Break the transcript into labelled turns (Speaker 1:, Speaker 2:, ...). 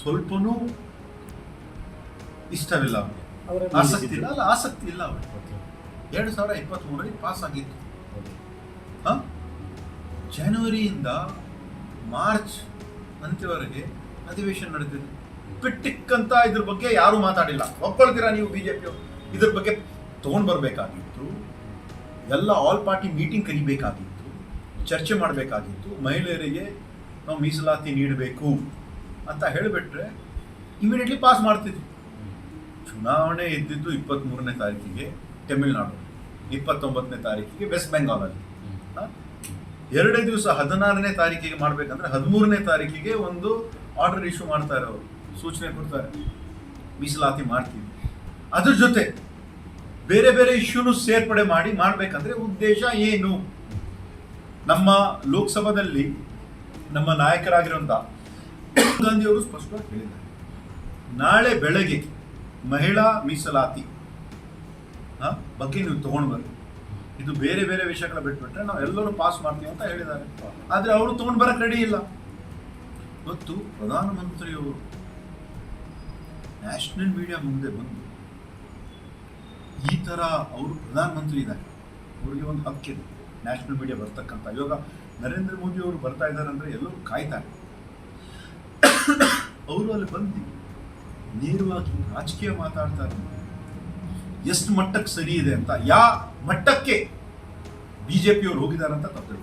Speaker 1: ಸ್ವಲ್ಪನೂ ಇಷ್ಟವಿಲ್ಲ ಅವರಿಗೆ, ಆಸಕ್ತಿ ಇಲ್ಲ. ಆಸಕ್ತಿ ಇಲ್ಲ ಅವರಿಗೆ. 2023 ಪಾಸ್ ಆಗಿತ್ತು. ಜನವರಿಯಿಂದ ಮಾರ್ಚ್ ಅಂತ್ಯವರೆಗೆ ಅಧಿವೇಶನ ನಡೆದಿದೆ. ಪಿಟ್ಟಿಕ್ಕಂತ ಇದ್ರ ಬಗ್ಗೆ ಯಾರು ಮಾತಾಡಿಲ್ಲ. ಒಪ್ಕೊಳ್ತೀರಾ ನೀವು? ಬಿಜೆಪಿ ಇದ್ರ ಬಗ್ಗೆ ತಗೊಂಡು ಬರಬೇಕಾಗಿತ್ತು. ಎಲ್ಲ ಆಲ್ ಪಾರ್ಟಿ ಮೀಟಿಂಗ್ ಕರಿಬೇಕಾಗಿತ್ತು, ಚರ್ಚೆ ಮಾಡಬೇಕಾಗಿತ್ತು. ಮಹಿಳೆಯರಿಗೆ ನಾವು ಮೀಸಲಾತಿ ನೀಡಬೇಕು ಅಂತ ಹೇಳಿಬಿಟ್ರೆ ಇಮಿಡಿಯೇಟ್ಲಿ ಪಾಸ್ ಮಾಡ್ತಿದ್ವಿ. ಚುನಾವಣೆ ಇದ್ದಿದ್ದು 23ನೇ ತಾರೀಕಿಗೆ ತಮಿಳುನಾಡು, 29ನೇ ತಾರೀಕಿಗೆ ವೆಸ್ಟ್ ಬೆಂಗಾಲಲ್ಲಿ. 2 ದಿವಸ 16ನೇ ತಾರೀಕಿಗೆ ಮಾಡಬೇಕಂದ್ರೆ 13ನೇ ತಾರೀಕಿಗೆ ಒಂದು ಆರ್ಡರ್ ಇಶ್ಯೂ ಮಾಡ್ತಾರೆ, ಅವರು ಸೂಚನೆ ಕೊಡ್ತಾರೆ, ಮೀಸಲಾತಿ ಮಾಡ್ತೀವಿ. ಅದ್ರ ಜೊತೆ ಬೇರೆ ಬೇರೆ ಇಶ್ಯೂನು ಸೇರ್ಪಡೆ ಮಾಡಿ ಮಾಡಬೇಕಂದ್ರೆ ಉದ್ದೇಶ ಏನು? ನಮ್ಮ ಲೋಕಸಭಾದಲ್ಲಿ ನಮ್ಮ ನಾಯಕರಾಗಿರುವಂಥ ಗಾಂಧಿ ಅವರು ಸ್ಪಷ್ಟವಾಗಿ ಹೇಳಿದ್ದಾರೆ, ನಾಳೆ ಬೆಳಗ್ಗೆ ಮಹಿಳಾ ಮೀಸಲಾತಿ ಬಗ್ಗೆ ನೀವು ತಗೊಂಡು ಬರ್ರಿ, ಇದು ಬೇರೆ ಬೇರೆ ವಿಷಯಗಳ ಬಿಟ್ಬಿಟ್ರೆ ನಾವು ಎಲ್ಲರೂ ಪಾಸ್ ಮಾಡ್ತೀವಿ ಅಂತ ಹೇಳಿದ್ದಾರೆ. ಆದರೆ ಅವರು ತಗೊಂಡು ಬರಕ್ಕೆ ರೆಡಿ ಇಲ್ಲ. ಇವತ್ತು ಪ್ರಧಾನಮಂತ್ರಿಯವರು ನ್ಯಾಷನಲ್ ಮೀಡಿಯಾ ಮುಂದೆ ಬಂದು ಈ ಥರ ಅವರು ಪ್ರಧಾನಮಂತ್ರಿ ಇದ್ದಾರೆ, ಅವರಿಗೆ ಒಂದು ಹಕ್ಕಿದೆ ನ್ಯಾಷನಲ್ ಮೀಡಿಯಾ ಬರ್ತಕ್ಕಂಥ. ಇವಾಗ ನರೇಂದ್ರ ಮೋದಿ ಅವರು ಬರ್ತಾ ಇದ್ದಾರೆ ಅಂದರೆ ಎಲ್ಲರೂ ಕಾಯ್ತಾರೆ. ಅವರು ಅಲ್ಲಿ ಬಂದು ನೇರವಾಗಿ ರಾಜಕೀಯ ಮಾತಾಡ್ತಾರೆ, ಎಷ್ಟು ಮಟ್ಟಕ್ಕೆ ಸರಿ ಇದೆ ಅಂತ, ಯಾವ ಮಟ್ಟಕ್ಕೆ ಬಿಜೆಪಿಯವರು ಹೋಗಿದ್ದಾರೆ ಅಂತ ತಪ್ಪು.